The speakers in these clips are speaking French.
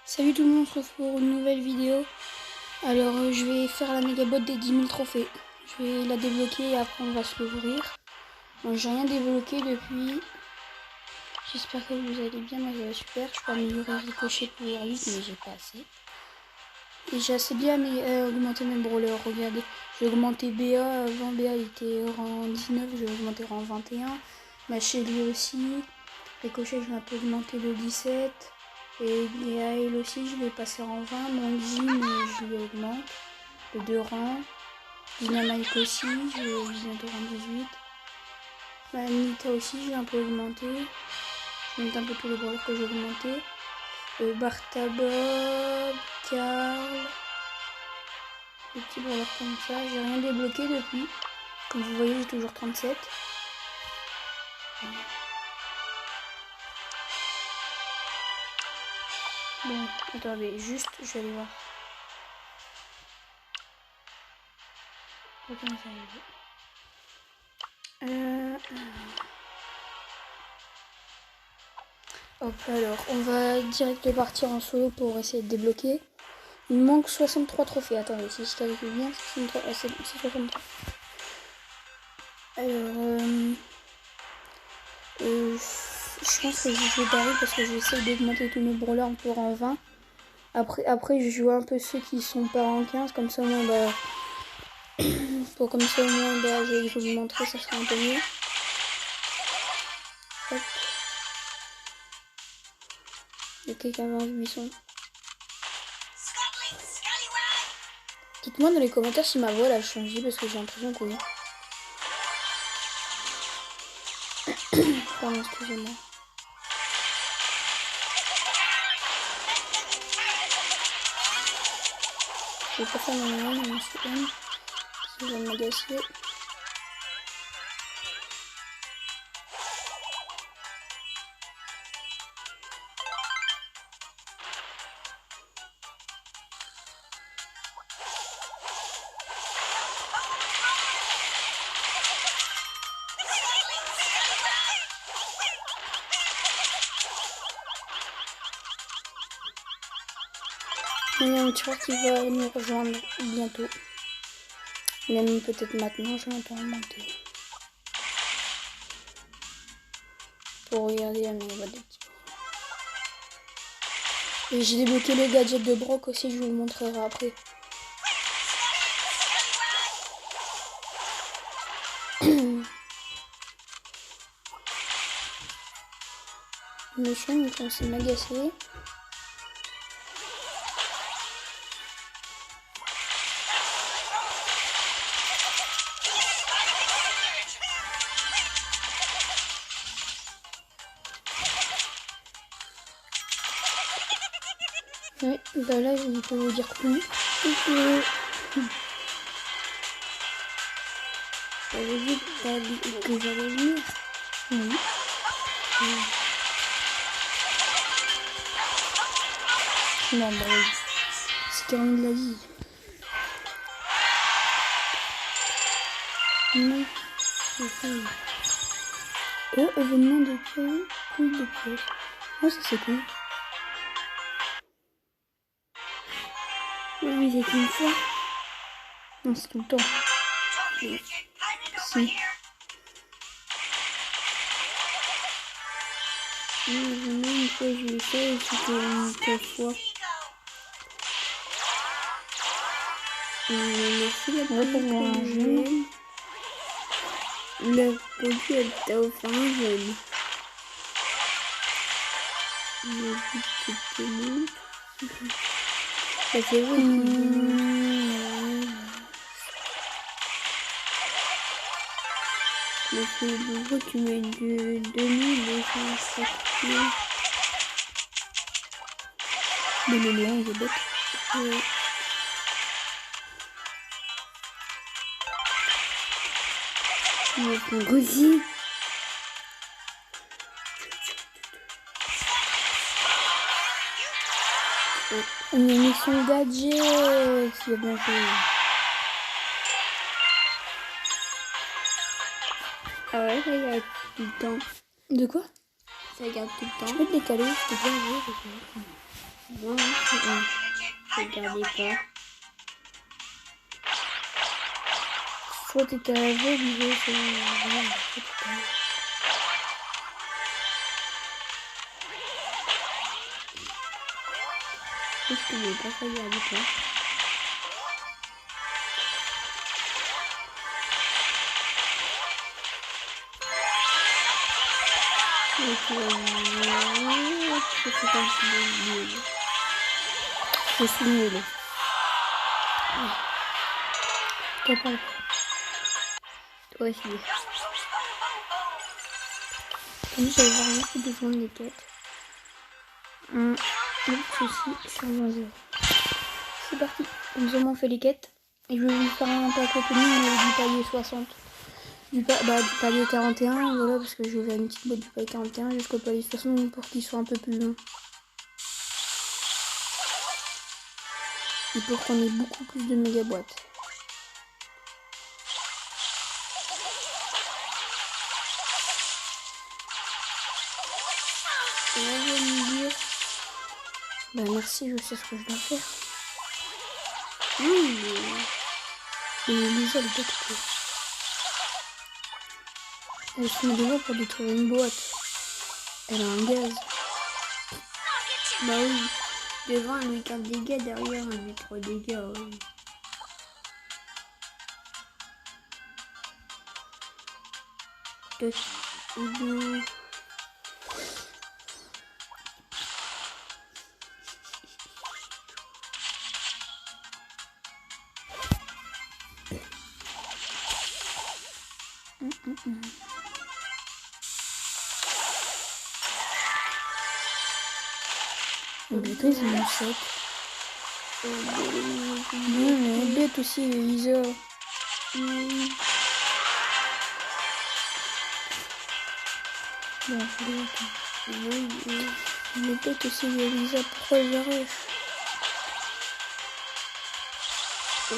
Salut tout le monde, on se retrouve pour une nouvelle vidéo. Alors je vais faire la méga bot des 10 000 trophées. Je vais la débloquer et après on va se l'ouvrir. Bon, j'ai rien débloqué depuis. J'espère que vous allez bien, moi ça va super. Je peux améliorer ricochet pour 8 mais j'ai pas assez. Et j'ai assez bien augmenté mes brawlers, regardez. J'ai augmenté BA, avant BA il était rang 19, je vais augmenter rang 21. Ma Shelly aussi. Ricochet je vais un peu augmenter le 17. Et Gaël aussi, je vais passer en 20. Mon Jim, je lui augmente de 2 rangs. Dynamite aussi, je vais bientôt rang 18. Ma Nita aussi, je vais un peu augmenter. Je vais mettre un peu tous les brawlers que j'ai augmentés. Bartha Bob, Carl. Des petits brawlers comme ça. J'ai rien débloqué depuis. Comme vous voyez, j'ai toujours 37. Bon, attendez, juste, je vais aller voir. Comment ça Hop, alors, on va direct partir en solo pour essayer de débloquer. Il me manque 63 trophées. Attendez, si je calcule bien, c'est 63. Alors, je pense que je vais barrer parce que j'essaie d'augmenter tous mes brawlers encore en 20. Après, je joue un peu ceux qui sont pas en 15, comme ça, moi, bah, comme ça, moi, bah, je vais vous montrer, ça sera un peu mieux. Hop. Il y a quelqu'un dans le buisson. Dites-moi dans les commentaires si ma voix elle a changé parce que j'ai l'impression que oui. Pardon, excusez-moi. Je vais pas faire mon nom, mais c'est M. Si je vais m'agacer. Il y a un tueur qui va nous rejoindre bientôt. Même peut-être maintenant, je l'entends monter. Pour regarder la méga des petits. Et j'ai débloqué le gadget de Brock aussi, je vous le montrerai après. Le chien il commence à m'agacer. Ouais, bah là je ne peux vous dire plus. J'avais dit que j'allais venir. Oui. Non, bah oui. C'est terminé la vie. Non. Oh, événement de pièces. Plus de pièces. Oh, ça c'est cool. Oui, c'est une fois. Non, c'est tout le temps. Oui. Si. Une fois je l'ai fait et c'était une seule fois. Merci la pour un jeune. Le produit elle t'a offert un jeune. Le but de monde. Ça fait vrai. Le plus gros, tu mets de 2250. Mais le lien, il est bête. Mon gosier. On a mis son gadget. Il a bien fait. Ah ouais, ça garde tout le temps. De quoi? Ça garde tout le temps. Je peux te décaler, je peux bien jouer. Non. Regardez pas. Soit t'étais aveugle, c'est... Qu'est-ce que j'ai pas regardé pas. Je suis nulle. Toi pas. Toi aussi. Comme j'avais vraiment plus besoin de les quêtes. Ceci sur 20 €. C'est parti. Comme ça, on fait les quêtes. Et je vais vous faire un pack opening du palier 60. Du palier 41, voilà, parce que je vais faire une petite boîte du palier 41 jusqu'au palier 60 pour qu'il soit un peu plus long. Et pour qu'on ait beaucoup plus de méga boîtes. Et là, je vais me dire... Bah merci, je sais ce que je dois faire. Et Lisa, elle peut tout. Elle se met devant pour détruire une boîte. Elle a un gaz. Bah oui. Devant, elle met 4 dégâts. Derrière, elle met 3 dégâts. Oui. Le béton, c'est mon set. Non, mais elle bête aussi, Lisa. Bon, elle est bête aussi, Lisa. Pourquoi elle arrête? Il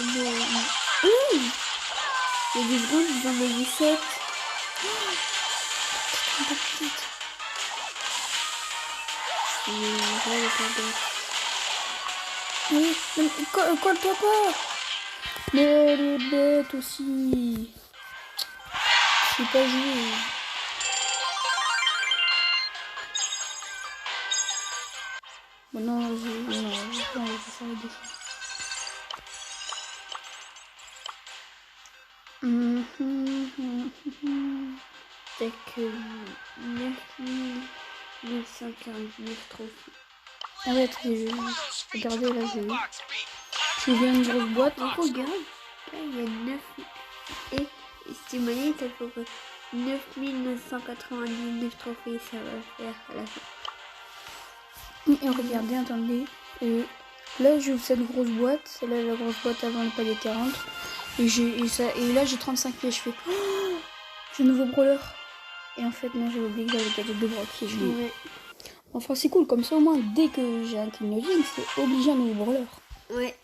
y a des secondes, ils en ont 17. Oui, colle-toi pas. Mais elle est bête aussi. Je sais pas jouer. Bon, non, je vais pas faire le défi. T'as que 9149 trophées. Ah ouais, attendez, regardez là, je viens une grosse boîte. Donc regarde, là il y a 9. Et si moyen, ça fait 9999 trophées, ça va faire à la fin. Et regardez, attendez. Là, j'ouvre cette grosse boîte. C'est là la grosse boîte avant le palier 40. Et là, j'ai 35 pieds. Je fais. Oh, j'ai un nouveau brawler. Et en fait, non, j'ai oublié que j'avais le gadget de Brock. Et je l'ai. Ouais. Enfin, c'est cool. Comme ça, au moins, dès que j'ai un clignoting, c'est obligé un nouveau brawler. Ouais.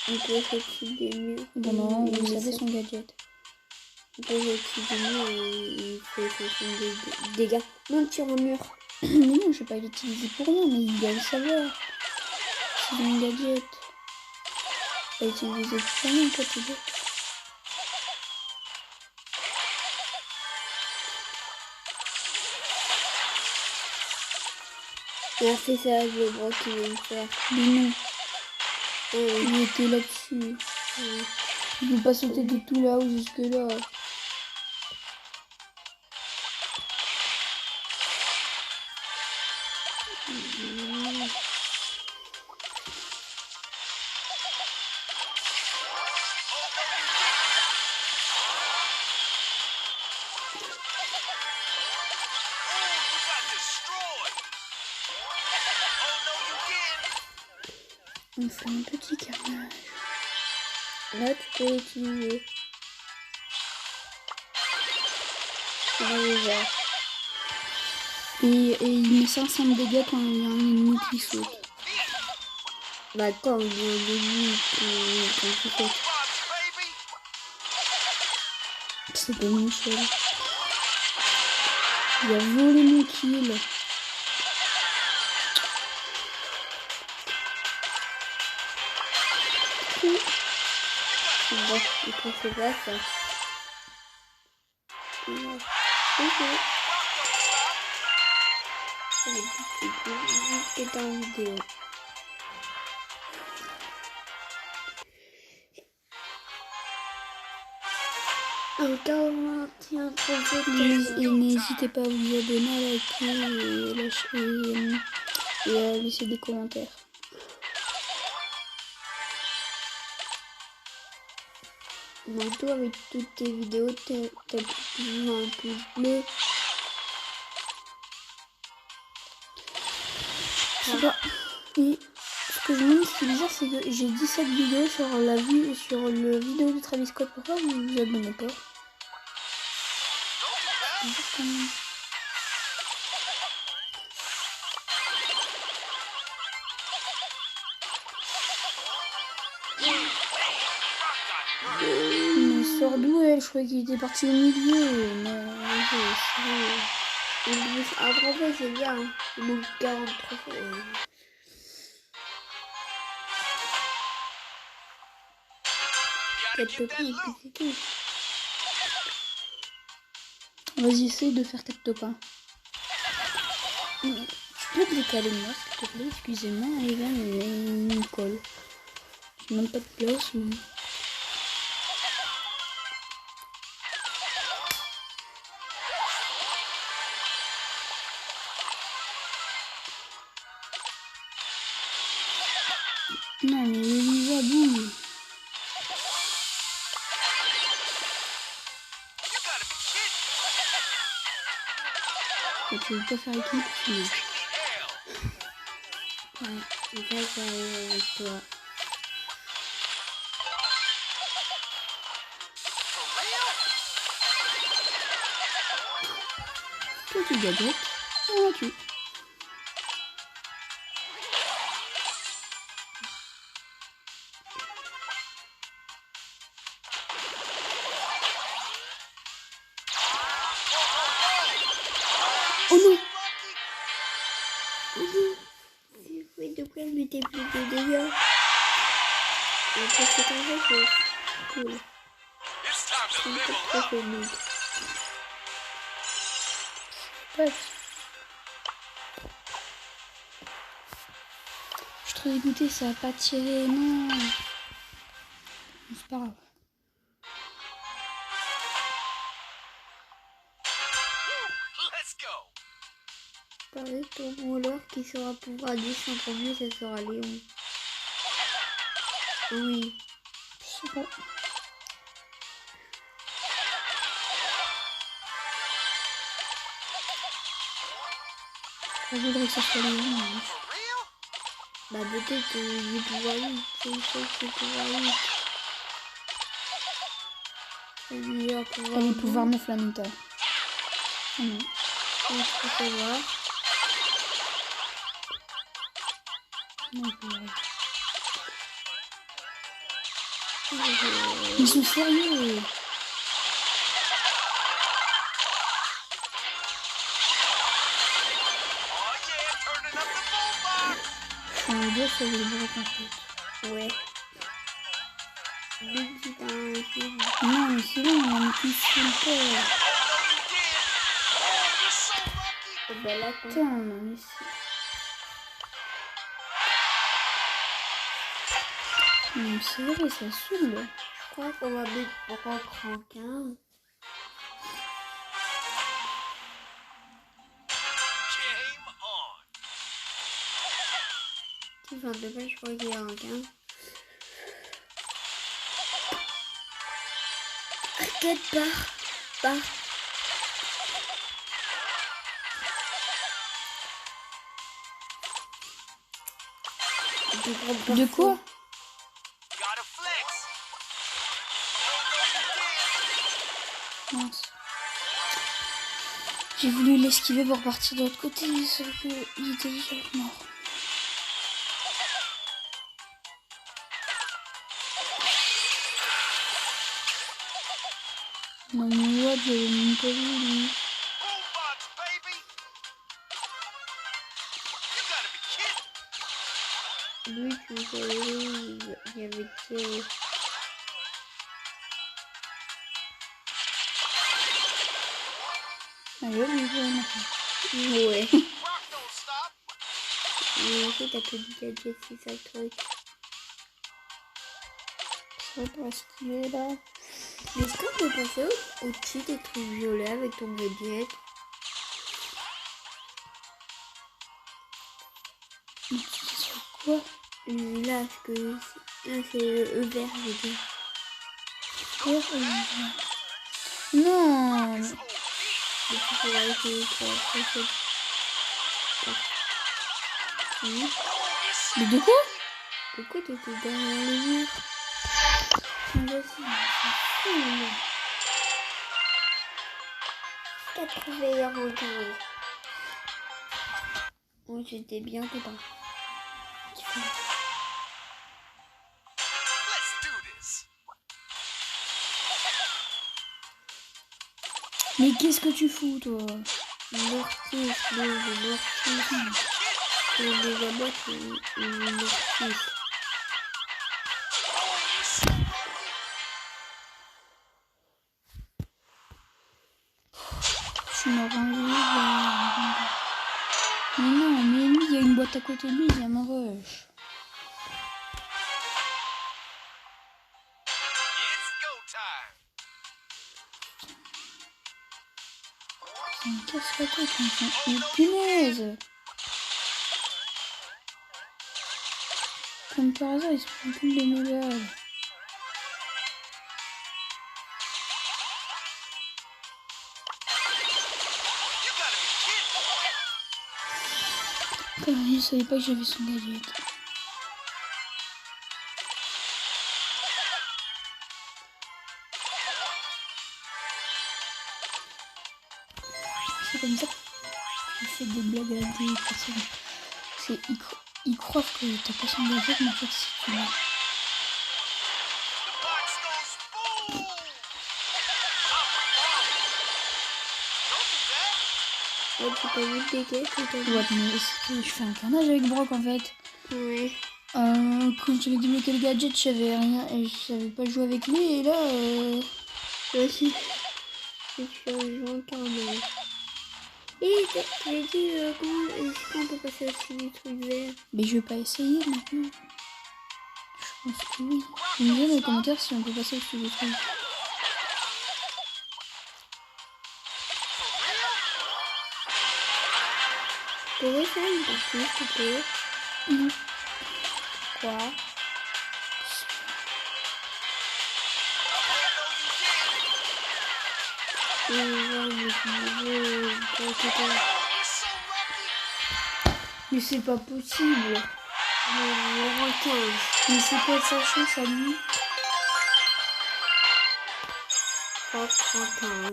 On peut s'activer mieux. Bon, non, vous savez son gadget. On peut s'activer mieux et il fait 60 dégâts. Non, tire au mur. Mais non, je vais pas l'utiliser pour rien, mais il doit le savoir. C'est mon gadget. Pas utiliser pour rien, toi, tu veux. Ah, c'est ça, je vois qu'il veut me faire. Mais non. Il était là-dessus. Il ne peut pas sauter de tout là-haut jusque là. On fait un petit carnage. Là, tu peux utiliser. Et il met 500 de dégâts quand il y a un ennemi qui saute. Bah quand il y a un ennemi qui saute. C'est pas Michel. Il a volé mon kill. bon, il pensait pas ça. C'est en vidéo. Encore un trophée. Et n'hésitez pas à vous abonner, à liker et à laisser des commentaires. Manteau avec toutes tes vidéos, t'as toujours un pouce bleu. Je sais pas. Et ce que je me dis, ce qui est bizarre, c'est que j'ai 17 vidéos sur le vidéo de Travis Scott. Pourquoi vous vous abonnez pas? Quand même. Mais il sort d'où elle? Je croyais qu'il était parti au milieu. Non, Un trophée, c'est bien. Hein. Il manque 40 trophées. Quatre topins et puis c'est tout. Vas-y, essaye de faire 4 top 1. Tu peux te décaler moi, s'il te plaît? Excusez-moi, Evan, mais il me colle. J'ai même pas de place. Mais... Non, mais Elisa, boum. Et tu veux pas faire équipe? Non. Ouais, en fait, j'arrive avec toi. Toi, tu gadgets. Et tu. Oh non! Oui, de quoi je m'étais plus de dégâts. Et après, c'est comme ça, c'est cool. C'est pas fait mid. Ouais. Je suis trop dégoûtée, ça a pas tiré, non. C'est pas grave. Pareil, ton roller qui sera pouvoir 10 en premier, ça sera Léon. Oui. Je sais pas. Je voudrais que ça soit Léon. Hein. Bah peut-être du pouvoir 8, c'est une chose que pouvoir 8. C'est le meilleur pouvoir. Elle est pouvoir 9 la Nita. Oh non. Je peux savoir. Non, ils sont sérieux. Je suis un boss avec le bloc en fait. Ouais. Big Hit un film. Non mais c'est bon, on a mis super. Et bah là, Putain, on a mis ça. Non c'est vrai, ça saoule. je crois qu'on va mettre pour rentrer en 15. Si je de pas, je crois qu'il y a un 15. Arcade par. De quoi? Mince. J'ai voulu l'esquiver pour partir de l'autre côté, sauf qu'il était déjà mort. Non mais what, j'avais même pas vu. Lui, tu savais, il y avait tiré. j'ai oublié vraiment. Ouais. Mais en fait, t'as que du gadget, c'est ça le truc. Ça va pas stylé là. Mais est-ce qu'on peut passer au-dessus des trucs violets avec ton gadget? Mais tu sais sur quoi? Là, ce que... Là, c'est le vert, je veux dire. Non. Et tu pourras essayer de faire Mais de quoi? Pourquoi t'étais derrière le mur? Vas-y. 80h15. Oh, j'étais bien dedans. Mais qu'est-ce que tu fous, toi? Mortis, le Mortis. Et les abois, c'est le Mortis. Tu m'as rangé. Mais non, mais lui, il y a une boîte à côté de lui, il vient me rush. Ça me casse la tête, enfin. Mais punaise! Comme par hasard, il se prend qu'une de mes balles. Je savais pas que j'avais son gadget. C'est comme ça que je fais des blagues à des personnes. Ils croient que t'as pas son gadget, mais en fait si tu l'as. Ouais, tu peux mettre des quêtes ou t'as Ouais, mais je fais un carnage avec Brock en fait. Ouais. Quand j'avais débloqué le gadget, je savais rien et je savais pas jouer avec lui et là Moi aussi. Je suis rejoint un carnage. Et t'avais dit comment est-ce qu'on peut passer aussi du truc vert? mais je vais pas essayer maintenant. Je pense que oui. Tu me dis dans les commentaires si on peut passer au-dessus des trucs. Tu pourrais faire une partie, s'il te plaît? Non. Quoi? Mais c'est pas possible. Numéro 15. Mais c'est quoi sa chance à lui? 415.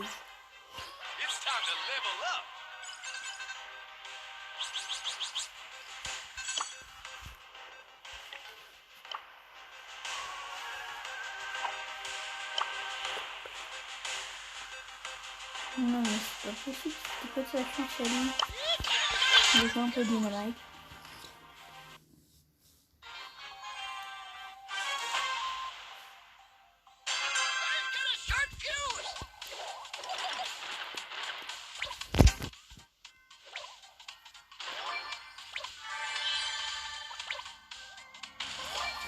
Non, mais c'est pas possible. C'est quoi sa chance à lui? Je joue un peu Dynamite.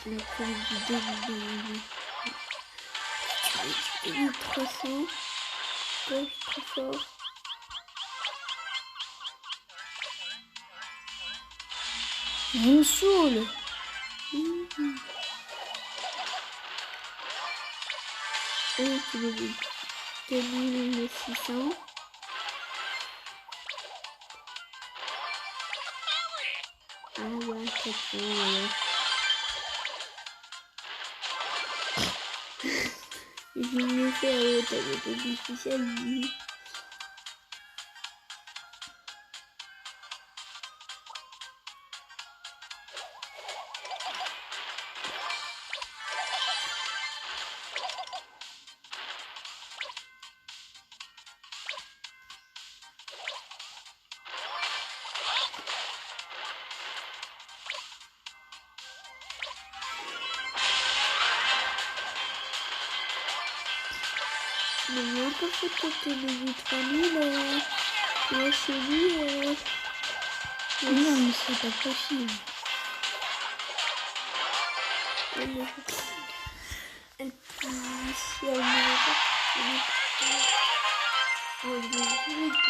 La première vidéo. Il est trop fort. Ouais, trop fort. Il me saoule. Et tu l'as vu. 2600. Ah ouais, 400, ouais. J'ai mieux fait ta méthode spéciale. Mais on peut faire quelques minutes 3000. Mais chez lui, Non, mais c'est pas possible. Elle passe, elle ne veut pas. Oh,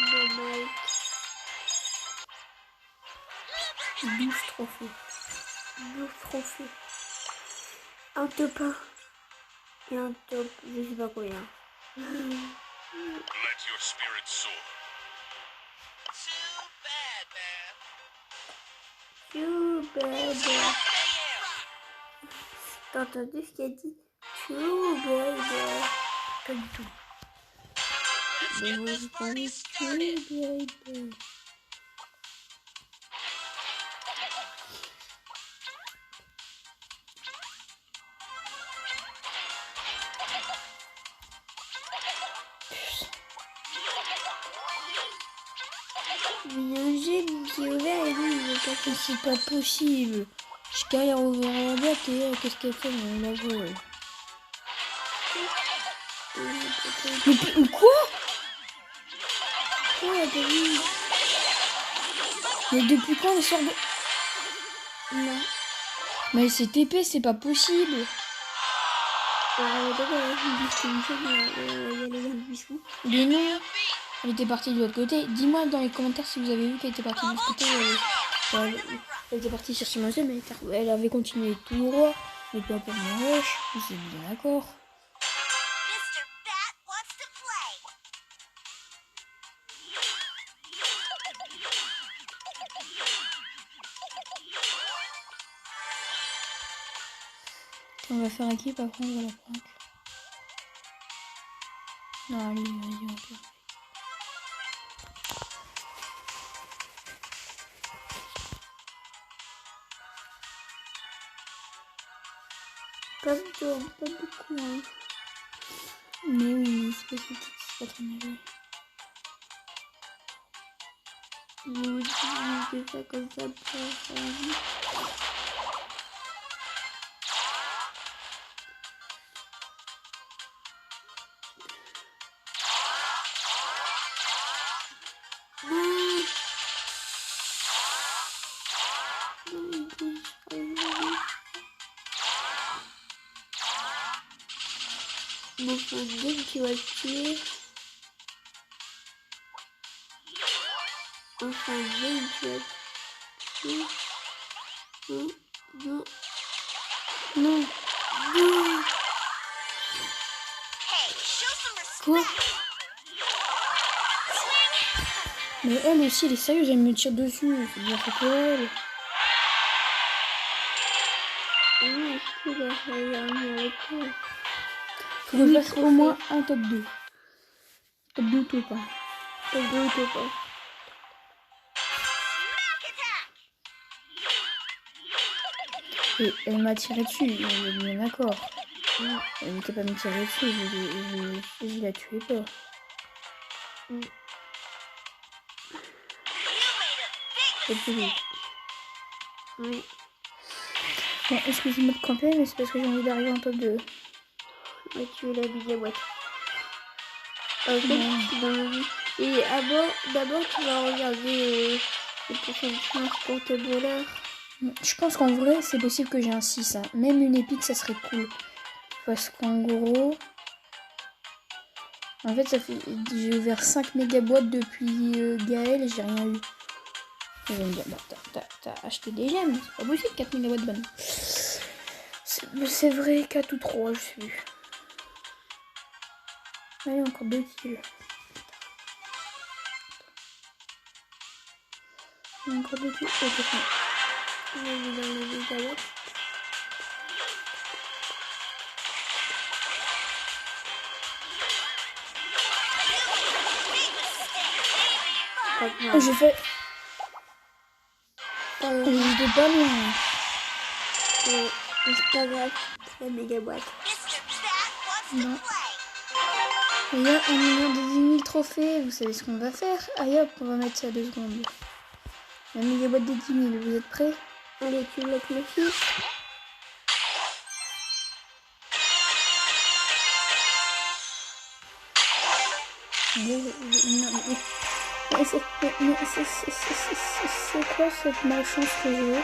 normal. 12 trophées. 12 trophées. Un top 1 et un top, je sais pas combien. Let your spirit soar. Too bad. T'as entendu ce qu'elle dit? Too bad. Pas du tout. Mais moi je parlais too bad. Il y a un gemme qui est ouvert et lui il est pas Mais c'est pas possible. Je galère ouvrir la boîte et qu'est-ce qu'elle fait? On la voit. Mais quoi? Oh, t'as vu? Mais depuis quand elle sort de... Non. Mais c'est TP, c'est pas possible. D'accord, il dit que une chose, il y a les gens qui sont. Mais non. Elle était partie de l'autre côté. Dis-moi dans les commentaires si vous avez vu qu'elle était partie de l'autre côté. Elle était partie chercher mon jeu, mais elle avait continué tout droit. Mais pas pour mon rush. Vous êtes bien d'accord. On va faire équipe, après on va la prank. Non, allez, vas-y, on fait. Pas beaucoup, hein. Mais oui, c'est pas très mal joué. Nous utilisons ça comme ça pour faire la vie. Bon, faut dire qu'il va le tuer. Enfin, bien, tu vas le tuer. Non, non, non, non. Quoi? Mais elle aussi, elle est sérieuse, elle me tire dessus. C'est bien fait pour elle. Non, est-ce qu'il a failli avec toi? Faut que je fasse au moins un top 2. Top 2 ou pas? Top 2 ou top 1? Et elle m'a tiré dessus, on est bien d'accord. Elle n'était pas me tirer dessus, je la tuais pas. C'est plus. Oui. Bon, excusez-moi de camper, mais c'est parce que j'ai envie d'arriver en top 2. On va tuer la bille à boîte. En fait, et d'abord, tu vas regarder les prochaines chances pour tes voleurs. Je pense qu'en vrai, c'est possible que j'ai un 6. Hein. Même une épique, ça serait cool. Parce qu'en gros... En fait, ça fait... j'ai ouvert 5 méga boîtes depuis Gaël et j'ai rien eu. Ils vont me dire, bah, t'as acheté des gemmes. C'est pas possible, 4 méga boîtes bonnes. C'est vrai, 4 ou 3, je sais plus. Allez, encore 2 kills. Encore 2 kills. Ok, c'est bon. On va aller dans les méga boîtes. J'ai fait... J'étais pas loin. C'est pas grave, c'est la méga boîte. Non. Il y a 1 million de 10 000 trophées. Vous savez ce qu'on va faire? Allez hop, on va mettre ça 2 secondes. La méga boîte des 10 000, vous êtes prêts? Allez, tu bloques ma fille. C'est quoi cette malchance que j'ai?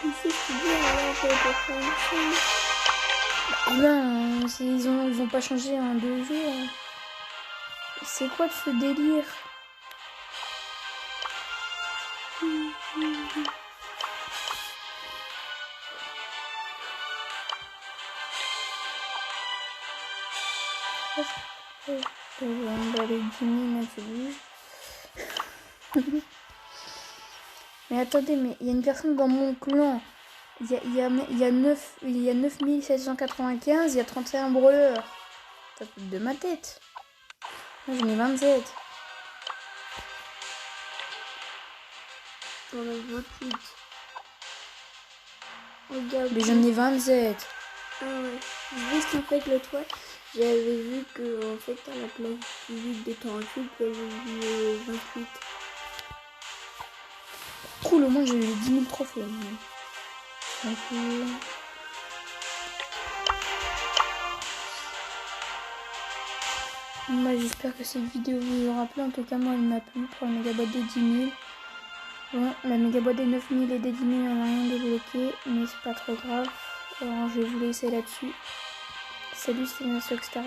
Ici, je te dis, alors, je vais faire une chaîne. Eh ben, ils vont pas changer en 2 jours. C'est quoi de ce délire? On va les 10 000 introduits. Mais attendez, mais il y a une personne dans mon clan. Il y a 9795, il y a 31 brawlers. Ça fout de ma tête. Moi j'en ai 27. J'en ai 28. Regarde. Mais j'en ai 27. Ah ouais. Juste en fait, l'autre fois, j'avais vu que en fait, à la place du 8 des 38, il y avait eu 28. Cool, au moins j'ai eu les 10 000 trophées. Donc, moi j'espère que cette vidéo vous aura plu. En tout cas moi elle m'a plu pour la mégaboîte des 10 000. Bon, la mégaboîte des 9 000 et des 10 000 on n'a rien débloqué, mais c'est pas trop grave. Alors je vais vous laisser là-dessus. Salut, c'était Nasso, etc.